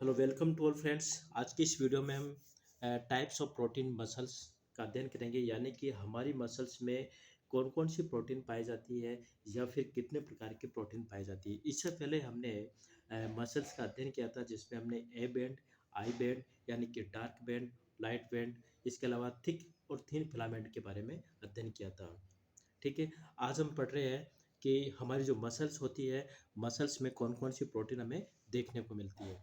Hello welcome to all friends. आज की इस वीडियो में हम टाइप्स ऑफ प्रोटीन मसल्स का अध्ययन करेंगे, यानी कि हमारी मसल्स में कौन कौन सी प्रोटीन पाई जाती है या फिर कितने प्रकार की प्रोटीन पाई जाती है। इससे पहले हमने मसल्स का अध्ययन किया था, जिसमें हमने ए बैंड, आई बैंड यानी कि डार्क बैंड, लाइट बैंड, इसके अलावा थिक और थिन फिलामेंट के बारे में अध्ययन किया था। ठीक है। आज हम पढ़ रहे हैं कि हमारी जो मसल्स होती है, मसल्स में कौन कौन सी प्रोटीन हमें देखने को मिलती है।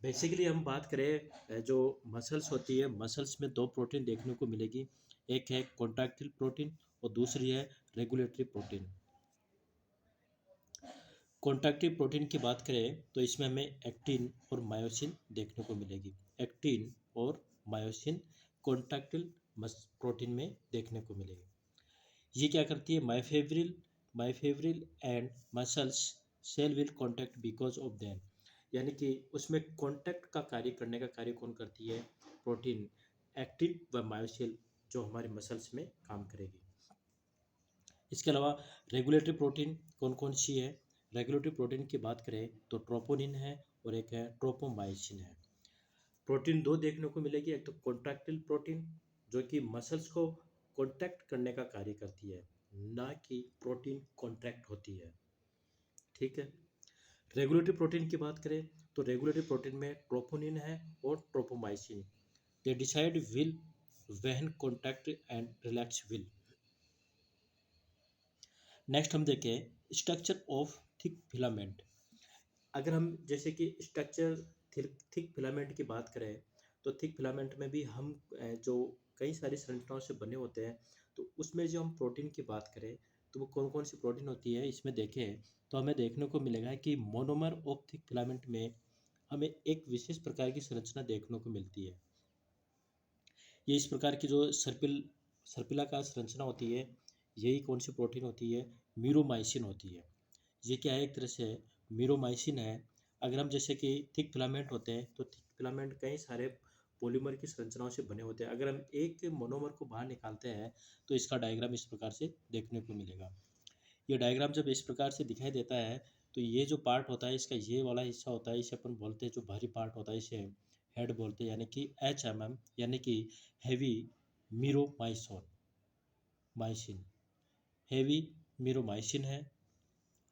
बेसिकली हम बात करें जो मसल्स होती है, मसल्स में दो प्रोटीन देखने को मिलेगी। एक है कॉन्ट्रैक्टाइल प्रोटीन और दूसरी है रेगुलेटरी प्रोटीन। कॉन्ट्रैक्टाइल प्रोटीन की बात करें तो इसमें हमें एक्टिन और मायोसिन देखने को मिलेगी। एक्टिन और मायोसिन कॉन्ट्रैक्टाइल प्रोटीन में देखने को मिलेगी। ये क्या करती है? Myofibril and muscles cell will contact because of them, यानी कि उसमें कॉन्टैक्ट का कार्य करने का कार्य कौन करती है? प्रोटीन एक्टिन व मायोसिन, जो हमारे मसल्स में काम करेगी। इसके अलावा रेगुलेटरी प्रोटीन कौन कौन सी है? रेगुलेटरी प्रोटीन की बात करें तो ट्रोपोनिन है और एक है ट्रोपोमाइसिन है। प्रोटीन दो देखने को मिलेगी। एक तो कॉन्ट्रैक्टाइल प्रोटीन, जो कि मसल्स को कॉन्ट्रैक्ट करने का कार्य करती है, ना कि प्रोटीन कॉन्ट्रैक्ट होती है। ठीक है। रेगुलेटरी प्रोटीन की बात करें तो रेगुलेटरी प्रोटीन में ट्रोपोनिन है और ट्रोपोमाइसिन। They decide will when contract and relax will. Next हम देखें स्ट्रक्चर ऑफ थिक फिलामेंट। अगर हम जैसे कि स्ट्रक्चर थिक फिलामेंट की बात करें तो थिक फिलामेंट में भी हम जो कई सारी संरचनाओं से बने होते हैं, तो उसमें जो हम प्रोटीन की बात करें तो वो कौन कौन सी प्रोटीन होती है, इसमें देखें तो हमें देखने को मिलेगा कि मोनोमर ऑफ थिक फिलामेंट में हमें एक विशेष प्रकार की संरचना देखने को मिलती है। ये इस प्रकार की जो सर्पिलाकार संरचना होती है, यही कौन सी प्रोटीन होती है? मीरोमाइसिन होती है। ये क्या है? एक तरह से मीरोमाइसिन है। अगर हम जैसे कि थिक फिलामेंट होते हैं तो थिक फिलामेंट कई सारे पॉलीमर की संरचनाओं से बने होते हैं। अगर हम एक मोनोमर को बाहर निकालते हैं तो इसका डायग्राम इस प्रकार से देखने को मिलेगा। ये डायग्राम जब इस प्रकार से दिखाई देता है तो ये जो पार्ट होता है, इसका ये वाला हिस्सा होता है, इसे अपन बोलते हैं, जो भारी पार्ट होता है इसे हेड बोलते हैं, यानी कि HMM, यानी कि हैवी मीरोमाइसोन माइसिन, हैवी मीरोमाइसिन है।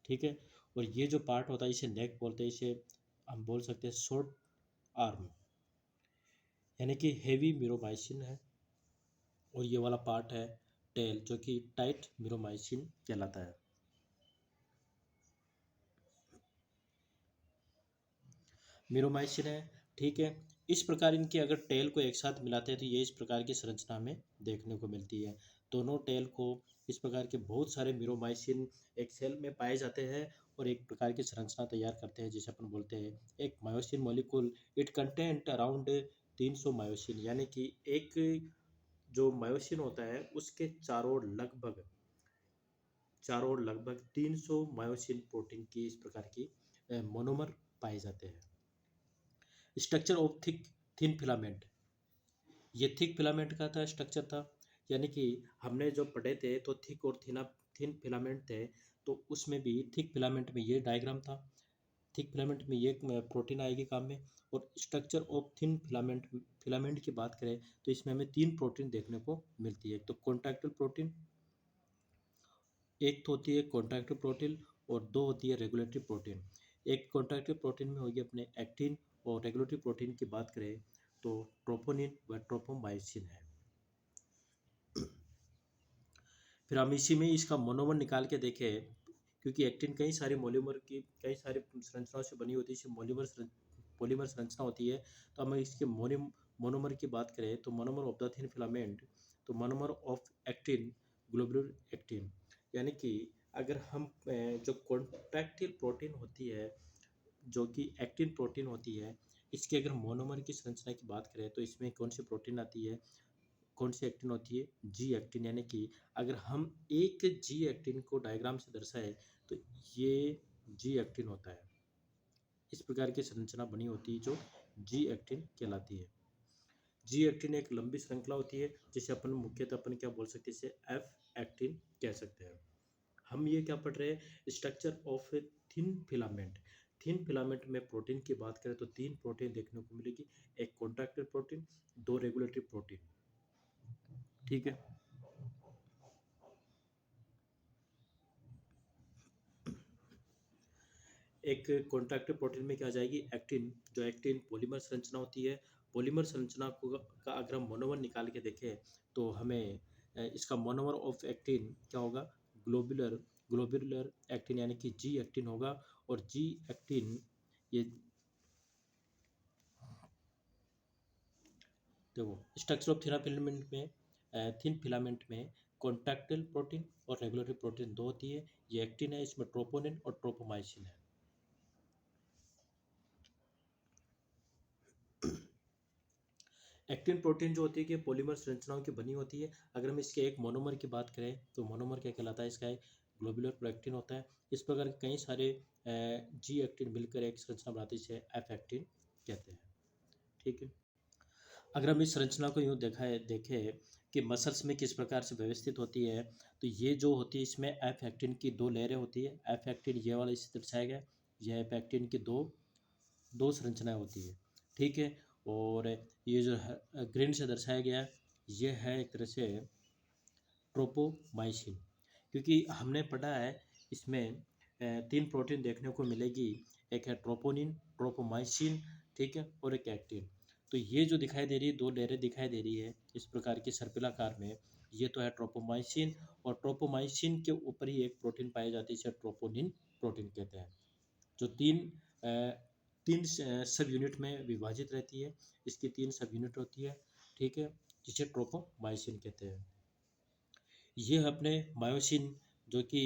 ठीक है। और ये जो पार्ट होता है इसे नेक बोलते हैं, इसे हम बोल सकते हैं शॉर्ट आर्म, यानी कि हेवी मीरोमाइसिन है। और ये वाला पार्ट है टेल, जो कि टाइट मीरोमाइसिन कहलाता है। मीरोमाइसिन है। ठीक है। इस प्रकार इनकी अगर टेल को एक साथ मिलाते हैं तो ये इस प्रकार की संरचना में देखने को मिलती है। दोनों टेल को इस प्रकार के बहुत सारे मीरोमाइसिन एक सेल में पाए जाते हैं और एक प्रकार की संरचना तैयार करते हैं, जिसे अपन बोलते हैं एक myosin molecule. It content around 300 myosin, यानी कि एक जो मायोसिन होता है उसके चारों ओर लगभग 300 मायोसिन प्रोटीन की इस प्रकार की मोनोमर पाए जाते हैं। स्ट्रक्चर ऑफ थिन फिलामेंट, ये थिक फिलामेंट का था स्ट्रक्चर था, यानी कि हमने जो पढ़े थे तो थिक और थिन फिलामेंट थे, तो उसमें भी थिक फिलामेंट में ये डायग्राम था। थिक फिलामेंट में ये प्रोटीन आएगी काम में। और स्ट्रक्चर ऑफ थिन फिलामेंट की बात करें तो इसमें हमें तीन प्रोटीन देखने को मिलती है। एक तो कॉन्ट्रैक्टाइल प्रोटीन, एक तो होती है कॉन्ट्रैक्टिव प्रोटीन और दो होती है रेगुलेटरी प्रोटीन। एक कॉन्ट्रैक्टिव प्रोटीन में होगी अपने एक्टिन, और रेगुलेटरी प्रोटीन की बात करें तो ट्रोपोनिन व ट्रोपोमाइसिन है। फिर हम इसी में इसका मोनोमर निकाल के देखें, क्योंकि एक्टिन कई सारी संरचनाओं से बनी होती है, इसे पॉलीमर संरचना होती है। तो हम इसके मोनोमर की बात करें तो monomer of the thin filament, तो monomer of actin globular actin, यानी कि अगर हम जो कॉन्ट्रैक्टाइल प्रोटीन होती है, जो कि एक्टिन प्रोटीन होती है, इसके अगर मोनोमर की संरचना की बात करें तो इसमें कौन सी प्रोटीन आती है, कौन सी एक्टिन होती है? जी एक्टिन, यानी कि अगर हम एक जी एक्टिन को डायग्राम से दर्शाए तो ये जी एक्टिन होता है। इस प्रकार की संरचना बनी होती है जो जी एक्टिन कहलाती है। जी एक्टिन एक लंबी श्रृंखला होती है, जिसे अपन क्या बोल सकते हैं, इसे एफ एक्टिन कह सकते हैं। हम ये क्या पढ़ रहे हैं? Structure of thin filament. Thin filament में प्रोटीन की बात करें तो 3 प्रोटीन देखने को मिलेगी, एक कॉन्ट्रैक्टिल प्रोटीन, 2 रेगुलेटरी प्रोटीन। ठीक है। एक कॉन्ट्रैक्टिव प्रोटीन में क्या आ जाएगी, एक्टिन। जो एक्टिन पॉलीमर संरचना होती है, पॉलीमर संरचना को का अगर हम मोनोमर निकाल के देखें तो हमें इसका मोनोमर ऑफ एक्टिन क्या होगा, ग्लोबुलर ग्लोबुलर एक्टिन यानी कि जी एक्टिन होगा। और जी एक्टिन ये देखो स्ट्रक्चर ऑफ फिलामेंट में, थिन फिलामेंट में कॉन्ट्रैक्टिल प्रोटीन और रेगुलेटरी प्रोटीन दो होती है। ये एक्टिन है, इसमें ट्रोपोनिन और ट्रोपोमाइसिन है। एक्टिन प्रोटीन जो होती है कि पॉलीमर संरचनाओं की बनी होती है। अगर हम इसके एक मोनोमर की बात करें तो मोनोमर क्या कहलाता है, इसका एक ग्लोबुलर प्रोएक्टिन होता है। इस प्रकार के कई सारे जी एक्टिन मिलकर एक संरचना बनाती है, जिसे एफ एक्टिन कहते हैं। ठीक है। अगर हम इस संरचना को यूँ देखें कि मसल्स में किस प्रकार से व्यवस्थित होती है, तो ये जो होती है इसमें एफ एक्टिन की दो लेयरें होती है। एफ एक्टिन ये वाला इस दर्शाया गया, यह एफ एक्टिन की दो दो संरचनाएं होती है। ठीक है। और ये जो ग्रीन से दर्शाया गया है, ये है एक तरह से ट्रोपोमाइसिन। क्योंकि हमने पढ़ा है इसमें 3 प्रोटीन देखने को मिलेगी, एक है ट्रोपोनिन, ट्रोपोमाइसिन, ठीक है, और एक एक्टिन। तो ये जो दिखाई दे रही है, दो लेयरें दिखाई दे रही है इस प्रकार की सर्पिलाकार में, ये तो है ट्रोपोमाइसिन। और ट्रोपोमाइसिन के ऊपर ही एक प्रोटीन पाई जाती है, इसे ट्रोपोनिन प्रोटीन कहते हैं, जो तीन सब यूनिट में विभाजित रहती है। इसकी 3 सब यूनिट होती है। ठीक है, जिसे ट्रोपोमाइसिन कहते हैं। ये अपने मायोसिन, जो कि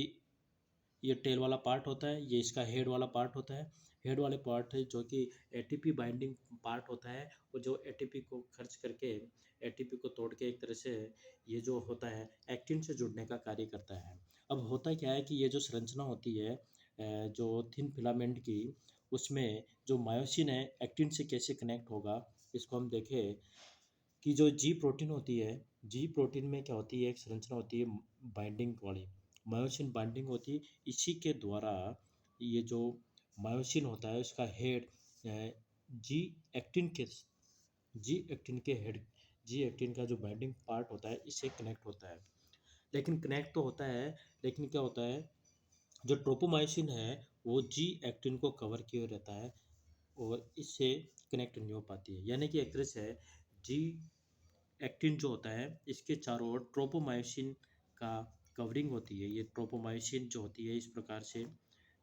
ये टेल वाला पार्ट होता है, ये इसका हेड वाला पार्ट होता है। हेड वाले पार्ट है जो कि एटीपी बाइंडिंग पार्ट होता है, और जो एटीपी को खर्च करके, एटीपी को तोड़ के एक तरह से ये जो होता है एक्टिन से जुड़ने का कार्य करता है। अब होता क्या है कि ये जो संरचना होती है जो थिन फिलामेंट की, उसमें जो मायोसिन है एक्टिन से कैसे कनेक्ट होगा, इसको हम देखें कि जो जी प्रोटीन होती है, जी प्रोटीन में क्या होती है, एक संरचना होती है बाइंडिंग वाली, मायोसिन बाइंडिंग होती है। इसी के द्वारा ये जो मायोसिन होता है उसका हेड जी एक्टिन के जी एक्टिन के हेड, जी एक्टिन का जो बाइंडिंग पार्ट होता है इससे कनेक्ट होता है। लेकिन कनेक्ट तो होता है, लेकिन क्या होता है, जो ट्रोपोमाइसिन है वो जी एक्टिन को कवर किए रहता है और इससे कनेक्ट नहीं हो पाती है। यानी कि एक तरह से जी एक्टिन जो होता है इसके चारों ओर ट्रोपोमायोसिन का कवरिंग होती है। ये ट्रोपोमायोसिन जो होती है इस प्रकार से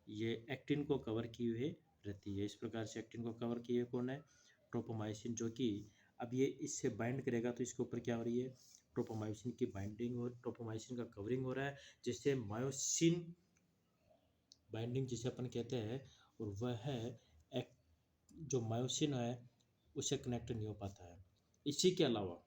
ये एक्टिन को कवर किए हुए रहती है। इस प्रकार से एक्टिन को कवर किए कौन है, ट्रोपोमायोसिन, जो कि अब ये इससे बाइंड करेगा तो इसके ऊपर क्या हो रही है, ट्रोपोमायोसिन की बाइंडिंग और ट्रोपोमायोसिन का कवरिंग हो रहा है, जिससे मायोसिन बाइंडिंग जिसे अपन कहते हैं, और वह है एक जो मायोसिन है उसे कनेक्ट नहीं हो पाता है। इसी के अलावा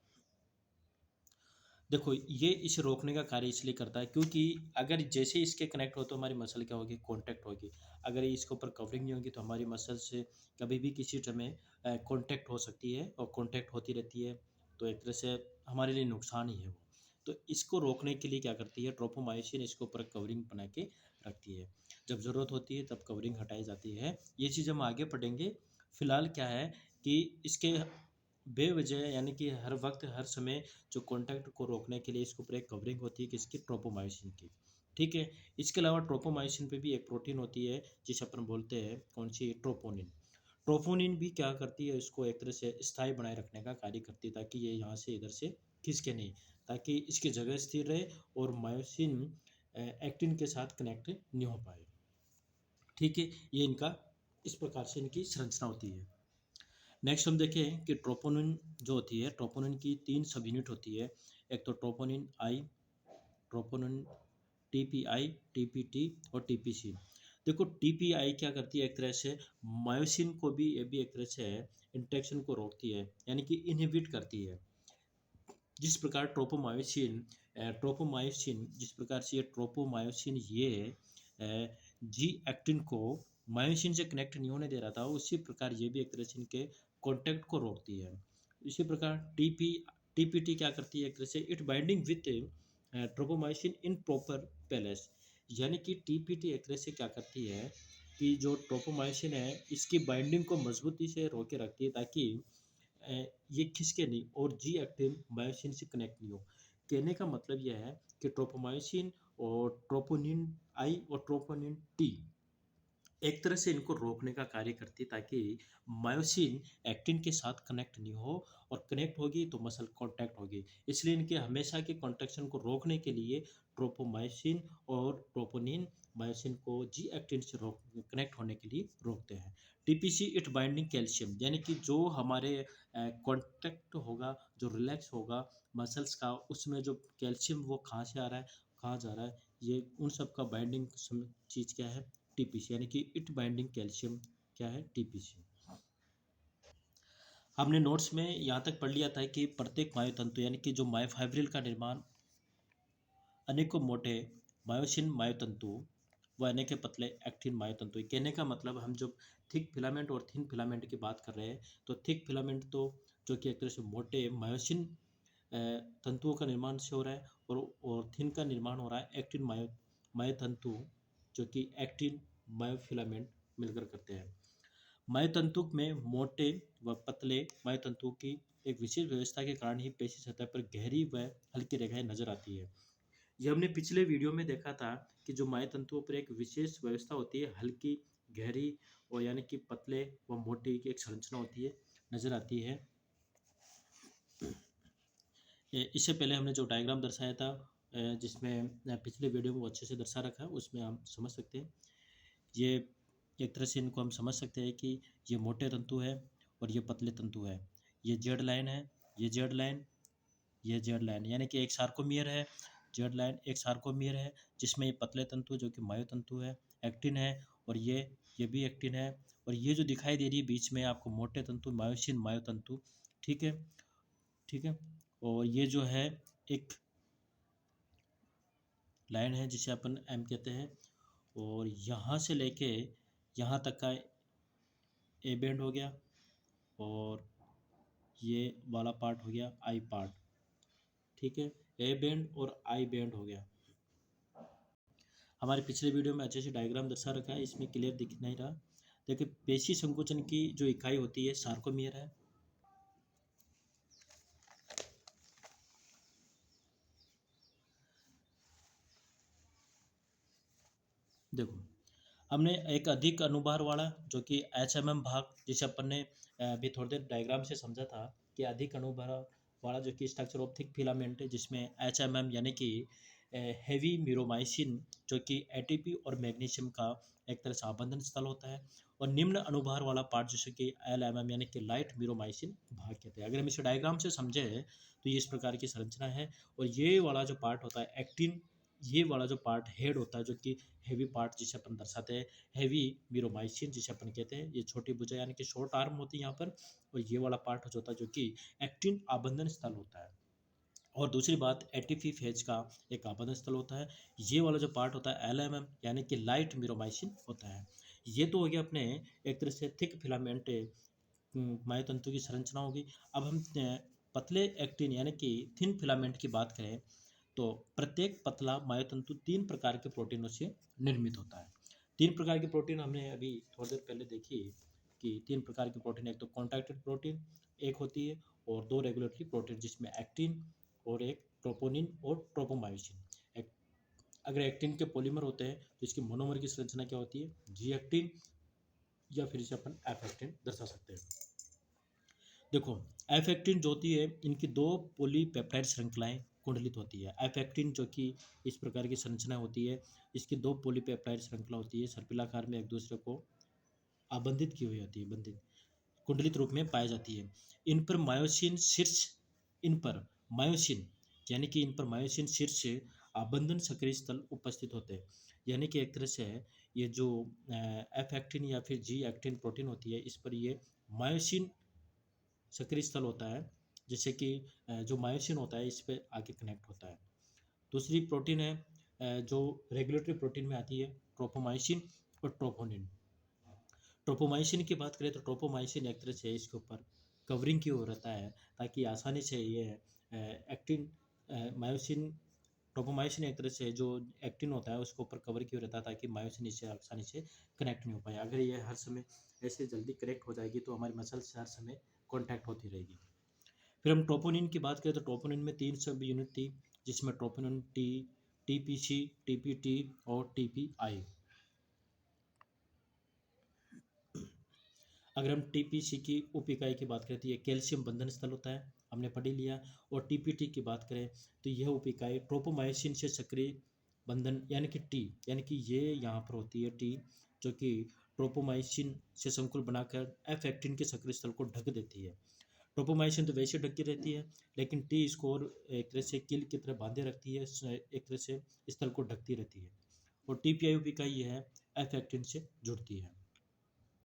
देखो ये इसे रोकने का कार्य इसलिए करता है क्योंकि अगर जैसे इसके कनेक्ट हो तो हमारी मसल क्या होगी, कांटेक्ट होगी। अगर ये इसके ऊपर कवरिंग नहीं होगी तो हमारी मसल से कभी भी किसी समय कांटेक्ट हो सकती है और कांटेक्ट होती रहती है, तो एक तरह से हमारे लिए नुकसान ही है वो। तो इसको रोकने के लिए क्या करती है, ट्रोपोमायोसिन इसके ऊपर कवरिंग बना के रखती है। जब ज़रूरत होती है तब कवरिंग हटाई जाती है। ये चीज़ हम आगे पढ़ेंगे। फिलहाल क्या है कि इसके बेवजह यानी कि हर वक्त हर समय जो कॉन्टैक्ट को रोकने के लिए इसके ऊपर एक कवरिंग होती है किसकी, ट्रोपोमायोसिन की। ठीक है। इसके अलावा ट्रोपोमायोसिन पे भी एक प्रोटीन होती है जिसे अपन बोलते हैं कौन सी, ट्रोपोनिन। ट्रोपोनिन भी क्या करती है, इसको एक तरह से स्थायी बनाए रखने का कार्य करती है, ताकि ये यहाँ से इधर से खिसके नहीं, ताकि इसकी जगह स्थिर रहे और मायोसिन एक्टिन के साथ कनेक्ट नहीं हो पाए। ठीक है, ये इनका इस प्रकार से इनकी संरचना होती है। नेक्स्ट हम देखें कि ट्रोपोनिन जो होती है, ट्रोपोनिन की 3 सब यूनिट होती है। एक तो ट्रोपोनिन आई, ट्रोपोनिन टीपीआई, टीपीटी और टीपीसी। देखो टीपीआई क्या करती है, एक तरह से मायोसिन को भी, ये भी एक तरह से इंटरेक्शन को रोकती है, यानी कि इनहिबिट करती है। जिस प्रकार ट्रोपोमायोसिन जिस प्रकार से ये ट्रोपोमायोसिन ये जी एक्टिन को मायोसिन से कनेक्ट नहीं होने दे रहा था, उसी प्रकार ये भी एक तरह से इनके कॉन्टैक्ट को रोकती है। इसी प्रकार टीपीटी क्या करती है, एक तरह से it binding with tropomyosin in proper palace. यानी कि टीपीटी एक तरह से क्या करती है, कि जो ट्रोपोमायोसिन है इसकी बाइंडिंग को मजबूती से रोके रखती है ताकि ये खिसके नहीं और जी एक्टिन मायोसिन से कनेक्ट नहीं हो। कहने का मतलब यह है कि ट्रोपोमायोसिन और ट्रोपोनिन आई और ट्रोपोनिन टी एक तरह से इनको रोकने का कार्य करती है ताकि मायोसिन एक्टिन के साथ कनेक्ट नहीं हो, और कनेक्ट होगी तो मसल कांटेक्ट होगी। इसलिए इनके हमेशा के कॉन्ट्रैक्शन को रोकने के लिए ट्रोपोमायोसिन और ट्रोपोनिन मायोसिन को जी एक्टिन से रोक कनेक्ट होने के लिए रोकते हैं। टीपीसी इट बाइंडिंग कैल्शियम, यानी कि जो हमारे कॉन्टैक्ट होगा, जो रिलैक्स होगा मसल्स का, उसमें जो कैल्शियम वो कहाँ से आ रहा है, कहाँ जा रहा है, ये उन सब का बाइंडिंग चीज़ क्या है, टीपीसी, यानी कि इट बाइंडिंग कैल्शियम क्या है, टीपीसी। हमने नोट्स में यहाँ तक पढ़ लिया था कि प्रत्येक मायोतंतु यानी कि जो मायोफाइब्रिल का निर्माण अनेकों मोटे मायोसिन मायोतंतु व अनेक पतले एक्टिन मायोतंतु। कहने का मतलब हम जब थिक फिलामेंट और थिन फिलामेंट की बात कर रहे हैं तो थिक फिलामेंट तो जो कि एक तरह से मोटे मायोसिन तंतुओं का निर्माण से हो रहा है, और थिन का निर्माण हो रहा है एक्टिन मायोतंतु जो कि एक्टिन मायोफिलामेंट मिलकर करते हैं। मायोतंतु में मोटे व पतले मायोतंतुओं की एक विशेष व्यवस्था के कारण ही पेशी सतह पर गहरी व हल्की रेखाएं नजर आती है। ये हमने पिछले वीडियो में देखा था कि जो मायोतंतुओं पर एक विशेष व्यवस्था होती है, हल्की, गहरी और यानी कि पतले व मोटे की एक संरचना होती है, नजर आती है। इससे पहले हमने जो डायग्राम दर्शाया था जिसमें पिछले वीडियो में वो अच्छे से दर्शा रखा है, उसमें हम समझ सकते हैं। ये एक तरह से इनको हम समझ सकते हैं कि ये मोटे तंतु है और ये पतले तंतु है। ये जेड लाइन है, ये जेड लाइन, ये जेड लाइन, यानी कि एक सार्कोमियर है, जेड लाइन एक सार्कोमियर है जिसमें ये पतले तंतु जो कि मायोतंतु है, एक्टिन है, और ये भी एक्टिन है, और ये जो दिखाई दे रही है बीच में आपको मोटे तंतु मायोसिन मायोतंतु। ठीक है, ठीक है। और ये जो है एक लाइन है जिसे अपन एम कहते हैं, और यहाँ से लेके यहाँ तक का ए बैंड हो गया, और ये वाला पार्ट हो गया आई पार्ट। ठीक है, ए बैंड और आई बैंड हो गया। हमारे पिछले वीडियो में अच्छे से डायग्राम दर्शा रखा है, इसमें क्लियर दिख नहीं रहा। देखिए पेशी संकुचन की जो इकाई होती है सार्कोमियर है। देखो हमने एक अधिक अनुभार वाला जो कि HMM भाग, जिसे अपन ने अभी थोड़ी देर डायग्राम से समझा था कि अधिक अनुभार वाला जो कि स्ट्रक्चर ऑफ थिक फिलामेंट है, जिसमें HMM यानी कि हेवी म्यूरोमाइसिन जो कि एटीपी और मैग्नीशियम का एक तरह से आबंधन स्थल होता है, और निम्न अनुभार वाला पार्ट जैसे कि LMM यानी कि लाइट म्यूरोमाइसिन भाग कहते हैं। अगर हम इसे डायग्राम से समझे तो ये इस प्रकार की संरचना है, और ये वाला जो पार्ट होता है एक्टिन, ये वाला जो पार्ट हेड होता है जो कि हेवी पार्ट जिसे अपन दर्शाते हैं हेवी म्यूरोमाइसिन जिसे अपन कहते हैं, ये छोटी भुजा यानी कि शॉर्ट आर्म होती है यहाँ पर, और ये वाला पार्ट हो जाता है जो कि एक्टिन आबंधन स्थल होता है। और दूसरी बात एटीपी फेज का एक आबंधन स्थल होता है। ये वाला जो पार्ट होता है LMM यानी कि लाइट म्यूरोमाइसिन होता है। ये तो हो गया अपने एक तरह से थिक फिलामेंट मायोतंतु की संरचना होगी। अब हम पतले एक्टिन यानी कि थिन फिलामेंट की बात करें तो प्रत्येक पतला मायोतंतु 3 प्रकार के प्रोटीनों से निर्मित होता है। 3 प्रकार के प्रोटीन हमने अभी थोड़ी देर पहले देखी कि 3 प्रकार के प्रोटीन, एक तो कॉन्ट्रैक्टेड प्रोटीन एक होती है, और 2 रेगुलेटरी प्रोटीन जिसमें एक्टिन और एक ट्रोपोनिन और ट्रोपोमायोसिन। अगर एक्टिन के पॉलीमर होते हैं तो इसकी मोनोमर की संरचना क्या होती है, जी एक्टिन, या फिर इसे अपन एफ एक्टिन दर्शा सकते हैं। देखो एफ एक्टिन जो होती है इनकी 2 पॉलीपेप्टाइड श्रृंखलाएं कुंडलित होती है। एफ एक्टिन जो कि इस प्रकार की संरचना होती है, इसकी 2 पॉलीपेप्टाइड श्रृंखला होती है, सर्पिलाकार में एक दूसरे को आबंधित की हुई होती है, बंधित कुंडलित रूप में पाई जाती है। इन पर मायोसिन शीर्ष इन पर मायोसिन यानी कि इन पर मायोसिन शीर्ष आबंधन सक्रिय स्थल उपस्थित होते हैं। यानी कि एक तरह से ये जो एफ एक्टिन या फिर जी एक्टिन प्रोटीन होती है, इस पर ये मायोसिन सक्रिय स्थल होता है, जैसे कि जो मायोसिन होता है इस पे आके कनेक्ट होता है। दूसरी प्रोटीन है जो रेगुलेटरी प्रोटीन में आती है, ट्रोपोमाइसिन और ट्रोपोनिन। ट्रोपोमाइसिन की बात करें तो ट्रोपोमाइसिन एक तरह से इसके ऊपर कवरिंग की ओर रहता है ताकि आसानी से ये एक्टिन मायोसिन ट्रोपोमायोसिन एक तरह से जो एक्टिन होता है उसको ऊपर कवर किया रहता है ताकि मायोसिन इससे आसानी से कनेक्ट नहीं हो पाए। अगर ये हर समय ऐसे जल्दी कनेक्ट हो जाएगी तो हमारी मसल से हर समय कॉन्टैक्ट होती रहेगी। फिर हम ट्रोपोनिन की बात करें तो ट्रोपोनिन में 3 सब यूनिट थी, जिसमें ट्रोपोनिन टी, टीपीसी, टीपीटी और टीपीआई। अगर हम टीपीसी की उप इकाई की बात करें तो ये कैल्शियम बंधन स्थल होता है, हमने पढ़ ही लिया। और टीपीटी की बात करें तो यह उप इकाई ट्रोपोमायोसिन से सक्रिय बंधन यानी कि टी, यानी कि ये यहाँ पर होती है टी, जो कि ट्रोपोमायोसिन से संकुल बनाकर एफ एक्टिन के सक्रिय स्थल को ढक देती है। ट्रोपोमायोसिन तो वैसे ढकी रहती है, लेकिन टी इसको और एक तरह से किल की तरह बांधे रखती है, एक तरह से स्थल को ढकती रहती है। और टीपीआई उप इकाई यह है एफ एक्टिन से जुड़ती है।